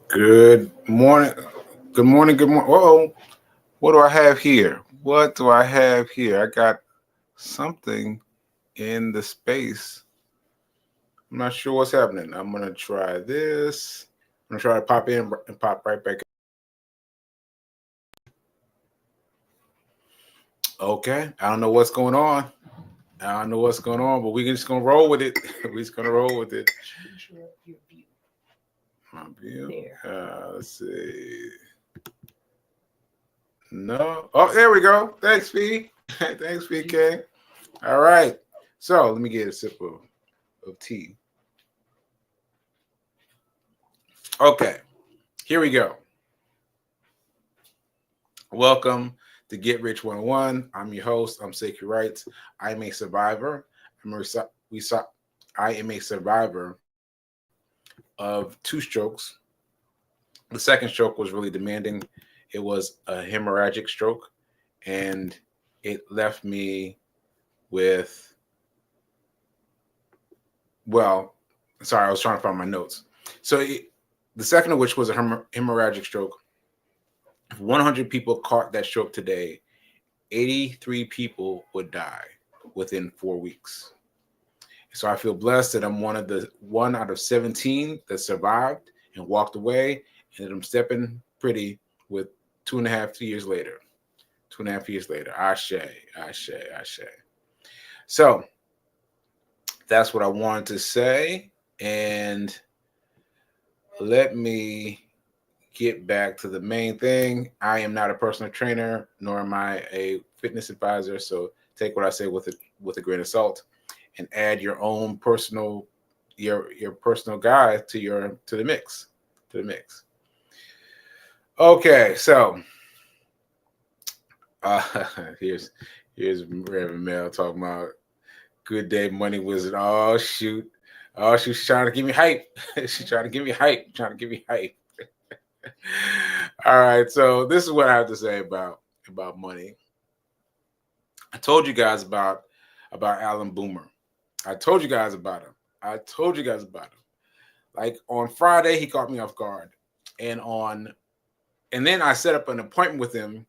Good morning. Good morning. Good morning. Whoa. What do I have here? What do I have here? I got something in the space. I'm not sure what's happening. I'm going to try this. I'm going to try to pop in and pop right back. Okay. I don't know what's going on. I don't know what's going on, but we're just going to roll with it. We're just going to roll with it. My view. Let's see. No. Oh, there we go. Thanks, V. Thanks, VK. All right. So let me get a sip of tea. Okay. Here we go. Welcome to Get Rich 101. I'm your host. I'm Sekouwrites. Rights. I'm a survivor. I am a survivor of 2 strokes. The second stroke was really demanding. It was a hemorrhagic stroke, and it left me with, well, sorry, I was trying to find my notes. So the second of which was a hemorrhagic stroke. If 100 people caught that stroke today, 83 people would die within 4 weeks. So I feel blessed that I'm one out of 17 that survived and walked away, and that I'm stepping pretty with 2.5 years later. 2.5 years later. Ashe. So that's what I wanted to say. And let me get back to the main thing. I am not a personal trainer, nor am I a fitness advisor. So take what I say with a grain of salt, and add your own personal personal guide to the mix. Okay, so here's Reverend Mel talking about good day, money wizard. Oh shoot, she's trying to give me hype. She's trying to give me hype. All right, so this is what I have to say about money. I told you guys about Alan Boomer. I told you guys about him. Like on Friday, he caught me off guard, and then I set up an appointment with him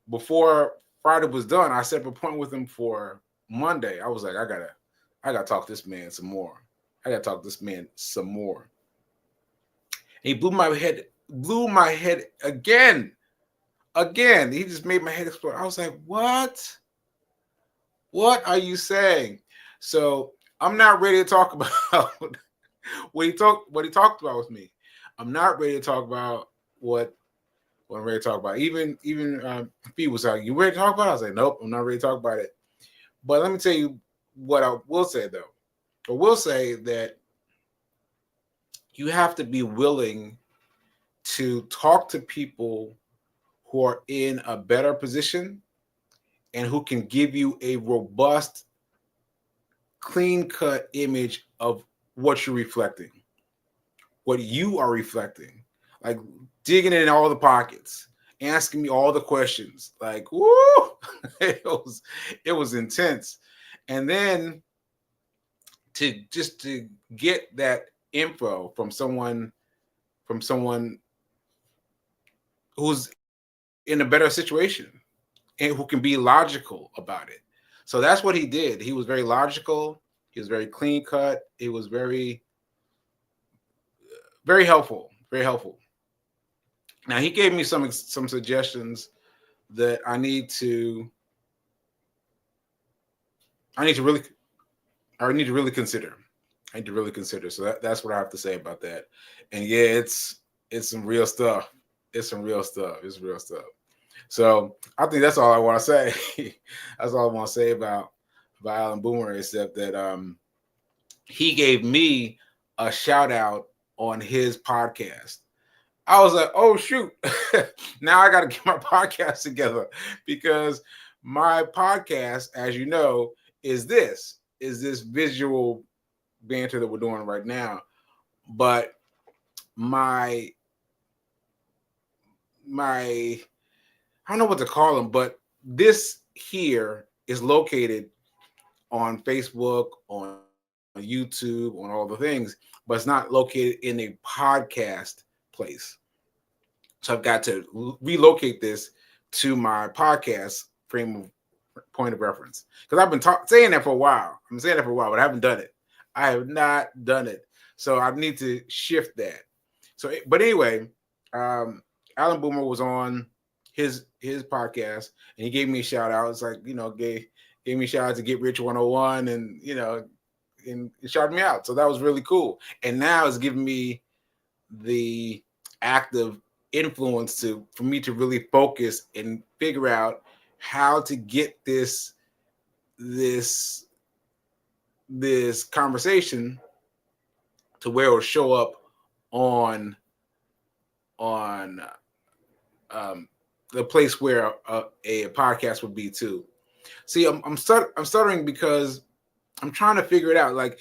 before Friday was done. I set up an appointment with him for Monday. I was like, I gotta talk to this man some more. He blew my head again. He just made my head explode. I was like, what? What are you saying? So I'm not ready to talk about what he talked about with me. I'm not ready to talk about what I'm ready to talk about. Even Fee was like, you ready to talk about it? I was like, nope, I'm not ready to talk about it. But let me tell you what I will say, though. I will say that you have to be willing to talk to people who are in a better position and who can give you a robust, clean-cut image of what you're reflecting, what you are reflecting, like digging in all the pockets, asking me all the questions, like, woo, it was intense. And then to get that info from someone who's in a better situation and who can be logical about it. So that's what he did. He was very logical. He was very clean cut. He was very, very helpful. Very helpful. Now he gave me some suggestions that I need to really consider. So that's what I have to say about that. And yeah, it's some real stuff. It's real stuff. So I think that's all I want to say. That's all I want to say about Alan Boomer, except that he gave me a shout out on his podcast. I was like, oh shoot, now I got to get my podcast together, because my podcast, as you know, is this visual banter that we're doing right now. But my I don't know what to call them, but this here is located on Facebook, on YouTube, on all the things, but it's not located in a podcast place. So I've got to relocate this to my podcast point of reference, because I've been saying that for a while. I'm saying that for a while, but I haven't done it. I have not done it. So I need to shift that. So, but anyway, Alan Boomer was on his podcast, and he gave me a shout out. It's like, gave me a shout out to Get Rich 101, and and shouted me out. So that was really cool. And now it's giving me the active influence for me to really focus and figure out how to get this conversation to where it'll show up on the place where a podcast would be too. See, I'm stuttering because I'm trying to figure it out. Like,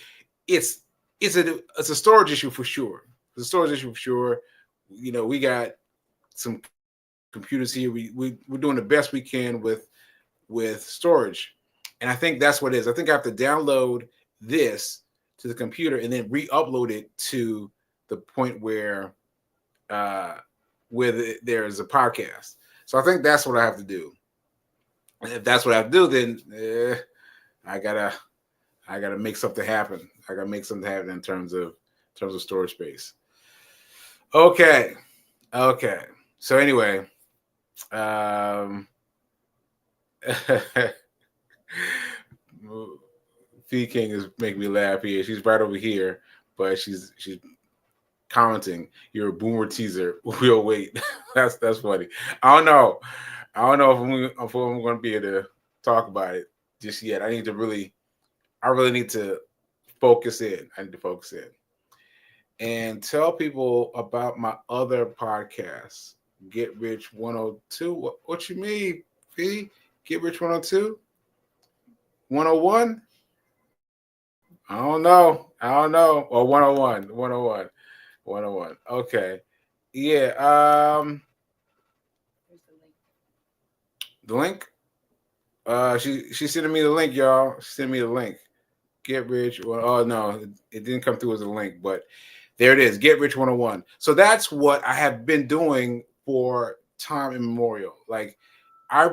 it's a storage issue for sure. It's a storage issue for sure. We got some computers here. We're doing the best we can with storage, and I think that's what it is. I think I have to download this to the computer and then re-upload it to the point where there's a podcast. So I think that's what I have to do. And if that's what I have to do, then I gotta make something happen. I gotta make something happen in terms of storage space. Okay. So anyway, Fee King is making me laugh here. She's right over here, but she's commenting, "You're a boomer teaser. We'll wait." That's funny. I don't know if I'm going to be able to talk about it just yet. I really need to focus in. And tell people about my other podcasts. Get Rich 102. What you mean, Fee? Get Rich 102? 101? I don't know. Or 101. Okay. Yeah. The link? She's sending me the link, y'all. She's sending me the link. Get Rich. Oh no, it didn't come through as a link, but there it is. Get Rich 101. So that's what I have been doing for time immemorial. Like, I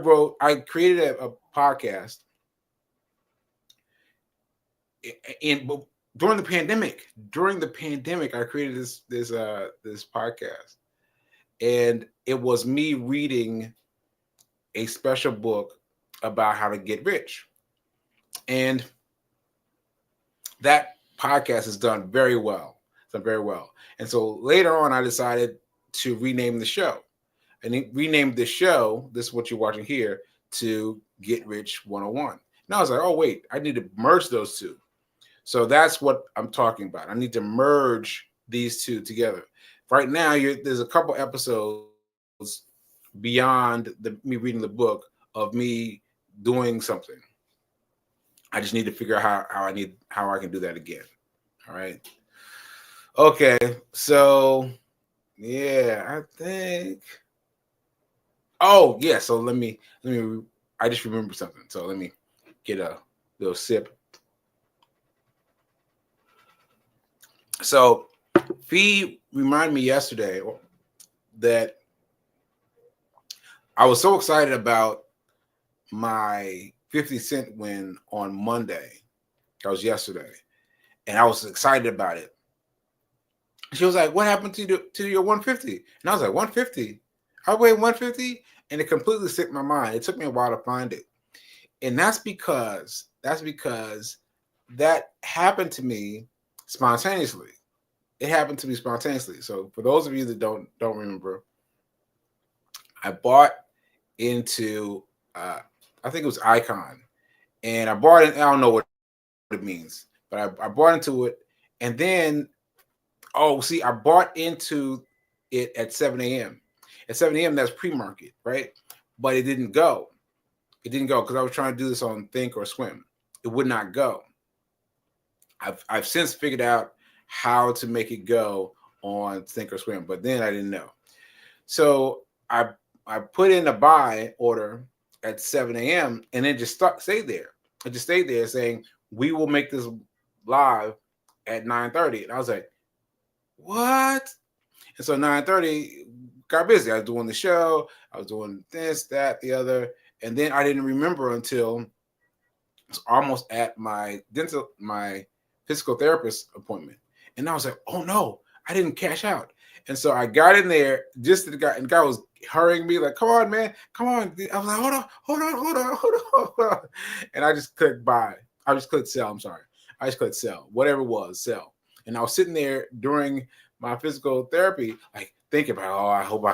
created a podcast during the pandemic. I created this podcast, and it was me reading a special book about how to get rich, and that podcast has done very well. And so later on, I decided to rename the show, and renamed the show. This is what you're watching here, to Get Rich 101. And I was like, oh wait, I need to merge those two. So that's what I'm talking about. I need to merge these two together. Right now, there's a couple episodes beyond me reading the book of me doing something. I just need to figure out how I can do that again. All right. Okay. So yeah, I think. Oh yeah. So let me. I just remember something. So let me get a little sip. So Fee reminded me yesterday that I was so excited about my 50 Cent win on Monday. That was yesterday. And I was excited about it. She was like, what happened to your 150? And I was like, 150? I weighed 150? And it completely slipped my mind. It took me a while to find it. And that's because that happened to me spontaneously. It happened to me spontaneously. So for those of you that don't remember, I bought into I think it was Icon, and I bought it. I don't know what it means, but I bought into it, and then I bought into it at 7 a.m. At 7 a.m. that's pre-market, right? But it didn't go. It didn't go because I was trying to do this on Think or Swim. It would not go. I've since figured out how to make it go on Think or Swim, but then I didn't know. So I put in a buy order at 7 a.m. and then just stayed there. I just stayed there saying, we will make this live at 9:30. And I was like, what? And so 9:30 got busy. I was doing the show. I was doing this, that, the other. And then I didn't remember until it's almost at my physical therapist appointment. And I was like, oh no, I didn't cash out. And so I got in there just and the guy was hurrying me, like, come on, man, come on. I was like, hold on. And I just clicked buy. I just clicked sell. I'm sorry. I just clicked sell, whatever it was, sell. And I was sitting there during my physical therapy, like thinking about, oh, I hope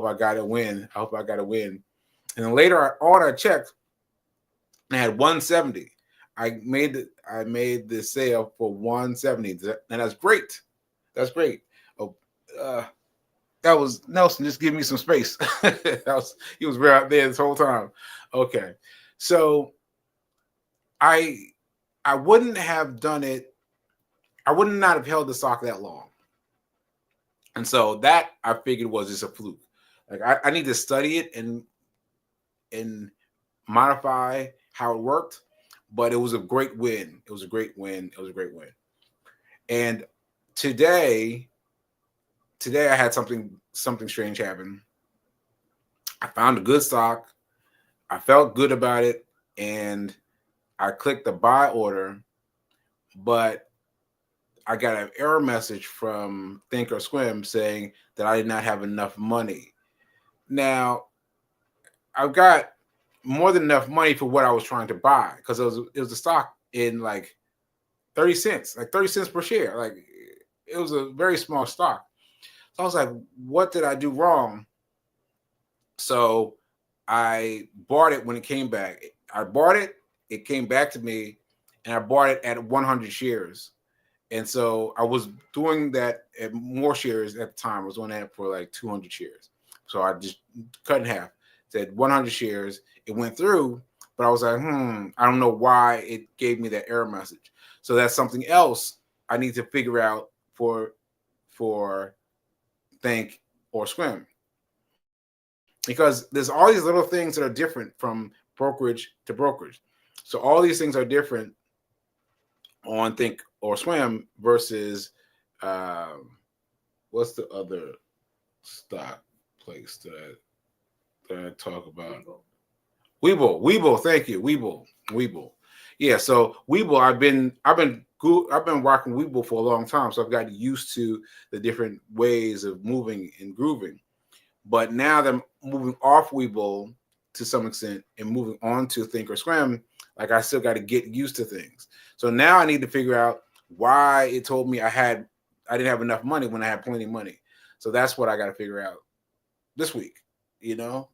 I got to win. I hope I got to win. And then later on, I checked, and I had 170. I made the sale for 170, and that's great. That's great. Oh, that was Nelson. Just give me some space. He was right out there this whole time. Okay, so I wouldn't have done it. I would not have held the stock that long. And so that I figured was just a fluke. Like I need to study it and modify how it worked, but it was a great win. It was a great win. And today I had something strange happen. I found a good stock. I felt good about it, and I clicked the buy order, but I got an error message from Thinkorswim saying that I did not have enough money. Now, I've got more than enough money for what I was trying to buy, because it was a stock in like 30 cents, like 30 cents per share. Like it was a very small stock. So I was like, what did I do wrong? So I bought it when it came back. I bought it, it came back to me, and I bought it at 100 shares. And so I was doing that at more shares at the time. I was doing that for like 200 shares. So I just cut in half, said 100 shares. It went through, but I was like, I don't know why it gave me that error message. So that's something else I need to figure out for Thinkorswim. Because there's all these little things that are different from brokerage to brokerage. So all these things are different on Thinkorswim versus what's the other stock place that I talk about? Webull. Thank you, Webull. Yeah, so Webull, I've been rocking Webull for a long time, so I've gotten used to the different ways of moving and grooving. But now that I'm moving off Webull to some extent and moving on to Thinkorswim, like I still got to get used to things. So now I need to figure out why it told me I didn't have enough money when I had plenty of money. So that's what I got to figure out this week,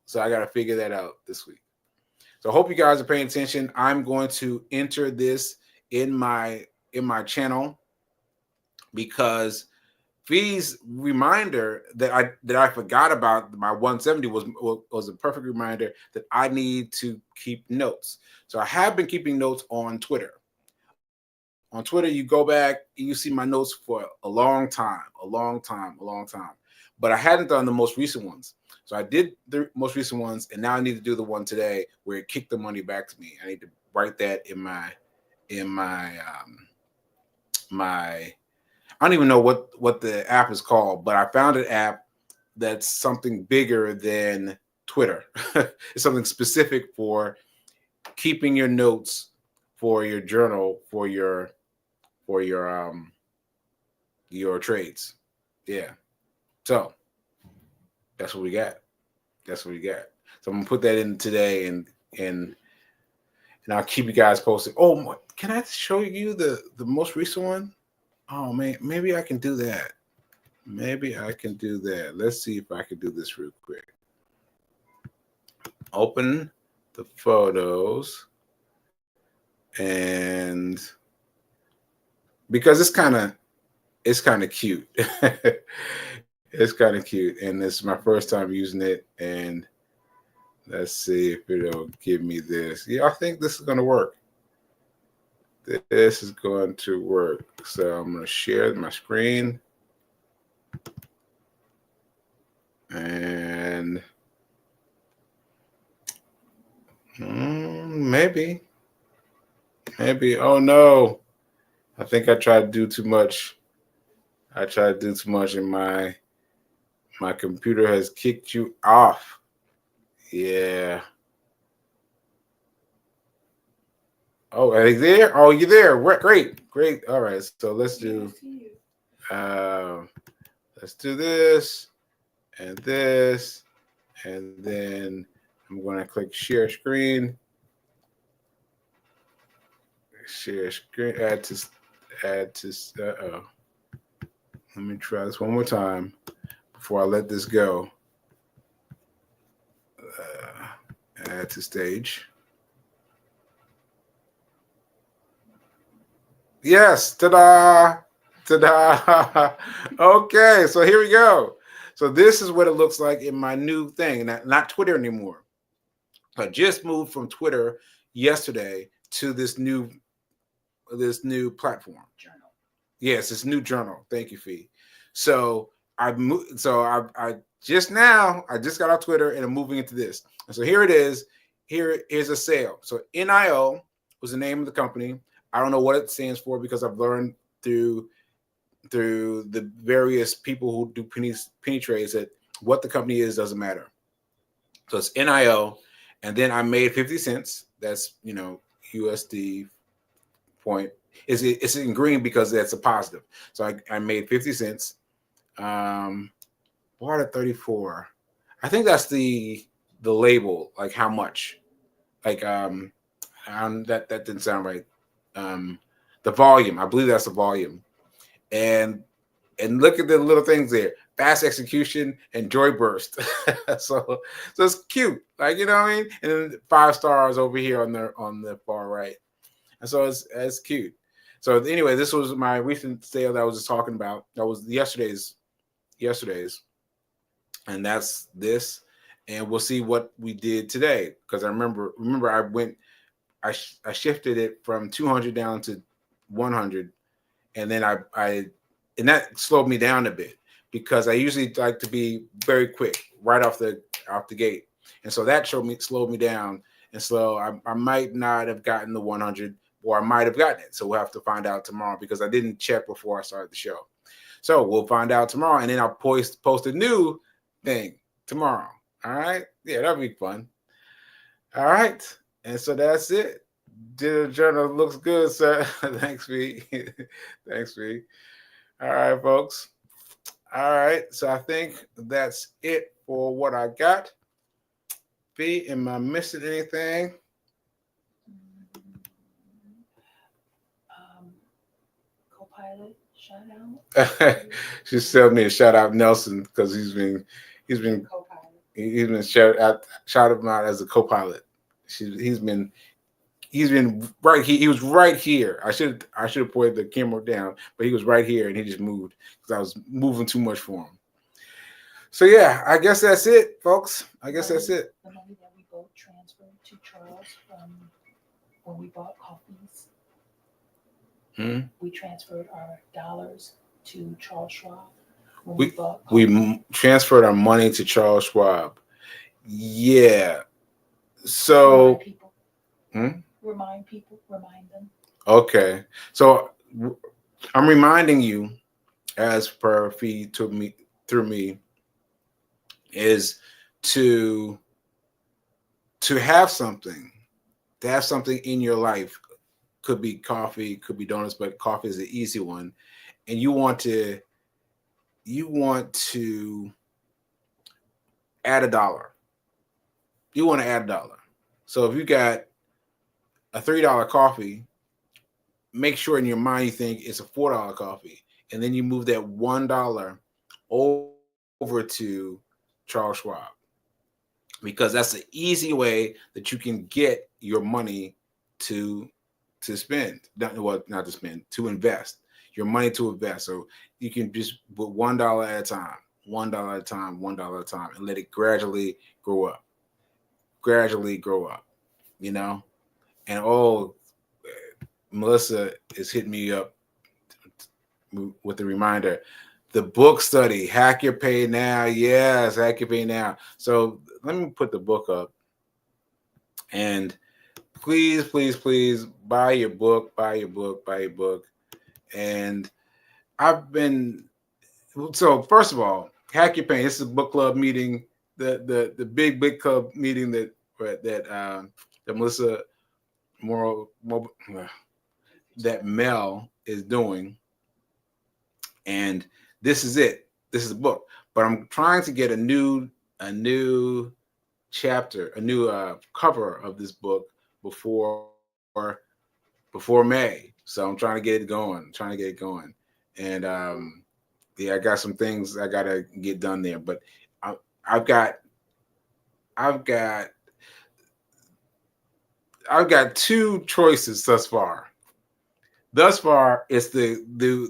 So I got to figure that out this week. So I hope you guys are paying attention. I'm going to enter this in my channel, because Fee's reminder that I forgot about my 170 was a perfect reminder that I need to keep notes. So I have been keeping notes on Twitter. On Twitter, you go back and you see my notes for a long time. But I hadn't done the most recent ones. So I did the most recent ones, and now I need to do the one today where it kicked the money back to me. I need to write that in my I don't even know what the app is called, but I found an app that's something bigger than Twitter. It's something specific for keeping your notes for your journal, for your trades. Yeah. So that's what we got. So I'm gonna put that in today, and I'll keep you guys posted. Oh, can I show you the most recent one? Oh man, maybe I can do that. Let's see if I can do this real quick. Open the photos, and because it's kind of cute. It's kind of cute, and this is my first time using it. And let's see if it'll give me this. Yeah, I think this is going to work. This is going to work. So I'm going to share my screen. And maybe. Oh, no. I think I tried to do too much. In my My computer has kicked you off. Yeah. Oh, are you there? Oh, you're there. Great, great. All right, so let's do this and this, and then I'm going to click share screen. Share screen. Add to. Let me try this one more time before I let this go. Add to stage. Yes, ta-da, ta-da. Okay, so here we go. So this is what it looks like in my new thing, not Twitter anymore. I just moved from Twitter yesterday to this new platform. Journal. Yes, it's new journal. Thank you, Fee. So I moved. So I just got off Twitter and I'm moving into this. And so here it is. Here is a sale. So NIO was the name of the company. I don't know what it stands for because I've learned through the various people who do penny trades that what the company is doesn't matter. So it's NIO, and then I made 50 cents. That's USD point. It's in green because that's a positive. So I made 50 cents. Bought at 34. I think that's the label, like how much. Like that didn't sound right. The volume, I believe that's the volume. And look at the little things there. Fast execution and joy burst. so it's cute. Like, you know what I mean? And then 5 stars over here on the far right. And so it's cute. So anyway, this was my recent sale that I was just talking about. That was yesterday's. And that's this. And we'll see what we did today. Because I remember I shifted it from 200 down to 100. And then and that slowed me down a bit because I usually like to be very quick right off the gate. And so that slowed me down. And so I might not have gotten the 100, or I might have gotten it. So we'll have to find out tomorrow because I didn't check before I started the show. So we'll find out tomorrow. And then I'll post a new thing tomorrow. All right. Yeah, that'll be fun. All right. And so that's it. Digital journal looks good, sir. Thanks, V. Thanks, V. All right, folks. All right. So I think that's it for what I got. V, am I missing anything? Copilot shout out. She told me to shout out Nelson because he's been shouted him out as a co-pilot. He's been right here. He was right here. I should have pointed the camera down, but he was right here and he just moved because I was moving too much for him. So yeah, I guess that's it, folks. That's it. The money that we both transferred to Charles from when we bought coffees. We transferred our dollars to Charles Schwab. We transferred our money to Charles Schwab. Yeah. So remind them. Okay. So I'm reminding you, as per feed to me through me, is to have something. To have something in your life. Could be coffee, could be donuts, but coffee is the easy one. And you want to add $1. You want to add $1. So if you got a $3 coffee, make sure in your mind you think it's a $4 coffee. And then you move that $1 over to Charles Schwab. Because that's the easy way that you can get your money to spend. Not to spend, to invest. Your money to invest. So you can just put $1 at a time, $1 at a time, $1 at a time, and let it gradually grow up. You know? And Melissa is hitting me up with the reminder. The book study, Hack Your Pay Now. Yes, Hack Your Pay Now. So let me put the book up. And please, please, please buy your book. And so first of all, Hack Your Pain. This is a book club meeting, the big club meeting that Melissa Moral that Mel is doing, and this is it. This is the book, but I'm trying to get a new chapter, a new cover of this book before May. So I'm trying to get it going. And yeah, I got some things I gotta get done there. But I, I've got I've got I've got two choices thus far. Thus far, it's the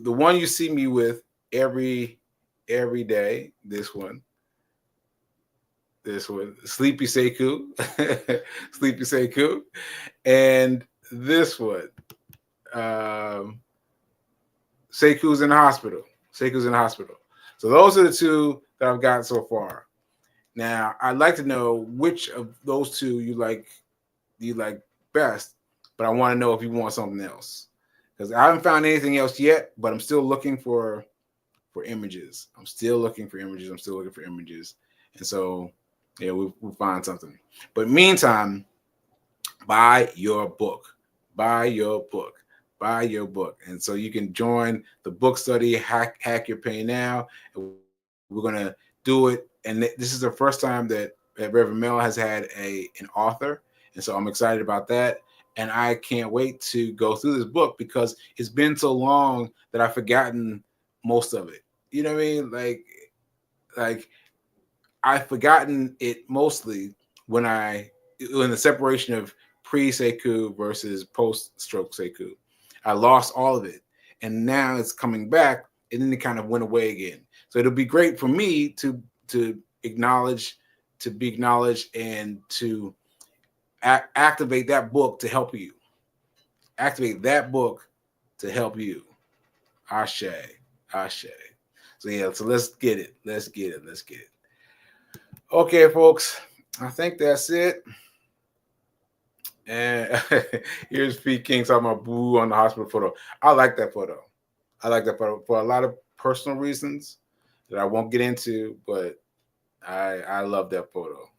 one you see me with every day. This one, Sleepy Sekou, Sleepy Sekou, and this one, um, Sekou's in the hospital. Sekou's in the hospital. So those are the two that I've got so far. Now, I'd like to know which of those two you like best, but I want to know if you want something else, because I haven't found anything else yet. But I'm still looking for images. I'm still looking for images. And so yeah, we'll find something. But meantime, buy your book. Buy your book. Buy your book. And so you can join the book study, Hack Your Pain Now. And we're going to do it. And this is the first time that Reverend Mel has had an author. And so I'm excited about that. And I can't wait to go through this book because it's been so long that I've forgotten most of it. You know what I mean? Like I've forgotten it mostly when the separation of pre-Sekou versus post-stroke Sekou. I lost all of it. And now it's coming back, and then it kind of went away again. So it'll be great for me to acknowledge, to be acknowledged, and to activate that book to help you. Activate that book to help you. Ashe. Ashe. So yeah, so let's get it. Okay, folks. I think that's it. And here's P. King talking about boo on the hospital photo. I like that photo. For a lot of personal reasons that I won't get into, but I love that photo.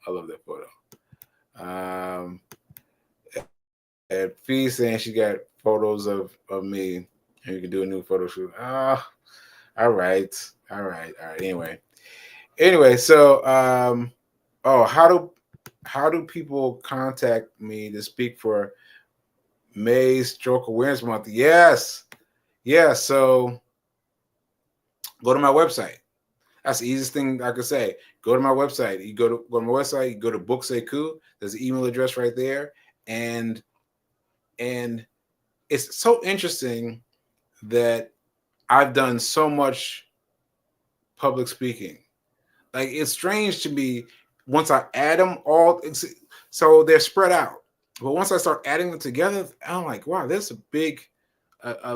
And Fee saying she got photos of me, and you can do a new photo shoot. All right. Anyway, so how do people contact me to speak for May Stroke Awareness Month? Yes. So go to my website. That's the easiest thing I could say. Go to my website. You go to my website. You go to Book Sekou. There's an email address right there, and it's so interesting that I've done so much public speaking. Like, it's strange to me once I add them all. So they're spread out, but once I start adding them together, I'm like, wow, there's a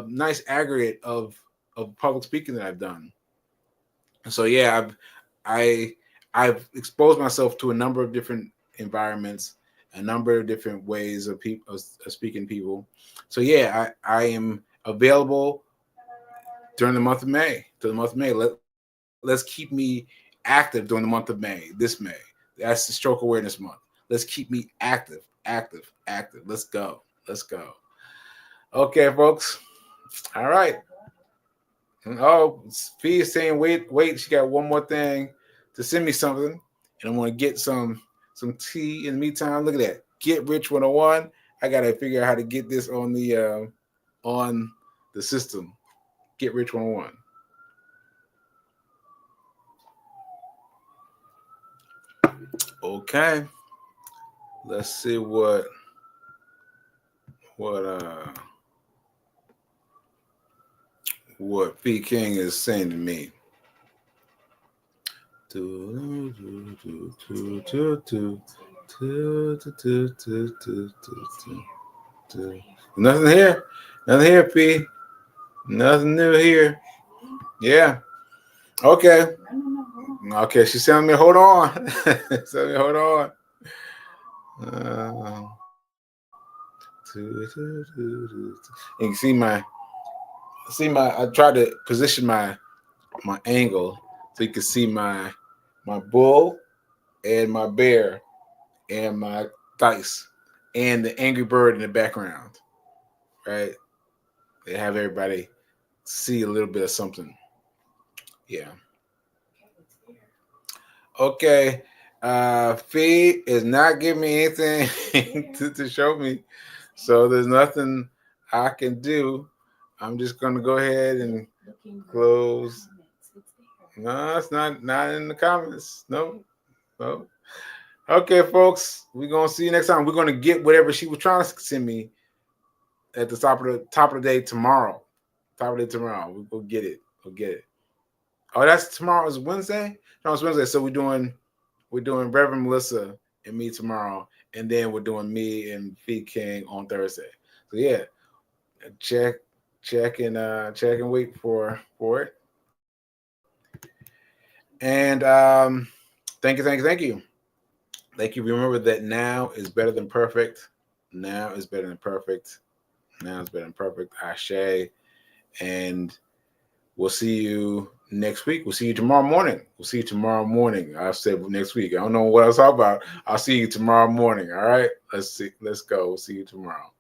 nice aggregate of public speaking that I've done. So yeah, I've exposed myself to a number of different environments, a number of different ways of speaking to people. So yeah, I am available during the month of May. Let's keep me active during the month of May. This May, that's the Stroke Awareness Month. Let's keep me active. Let's go. Okay, folks. All right. Oh, Fee is saying, wait. She got one more thing to send me something, and I'm gonna get some tea in the meantime. Look at that. Get Rich 101. I gotta figure out how to get this on the system. Get Rich 101. Okay. Let's see what P. King is saying to me. Nothing here, P. Nothing new here. Yeah. Okay. She's telling me hold on. You can see my. I tried to position my angle So you can see my bull and my bear and my dice and the angry bird in the background, right? They have everybody see a little bit of something. Yeah. Okay. Fee is not giving me anything to show me. So there's nothing I can do. I'm just gonna go ahead and close. No, it's not in the comments. No. Okay, folks. We're gonna see you next time. We're gonna get whatever she was trying to send me at the top of the day tomorrow. Top of the day tomorrow. We'll get it. Oh, that's tomorrow is Wednesday? No, it's Wednesday. So we're doing Reverend Melissa and me tomorrow, and then we're doing me and Fee King on Thursday. So yeah, check and wait for it. And thank you. Remember that now is better than perfect. Ashe. And we'll see you next week. We'll see you tomorrow morning. I said next week. I don't know what I was talking about. I'll see you tomorrow morning. All right. Let's go. We'll see you tomorrow.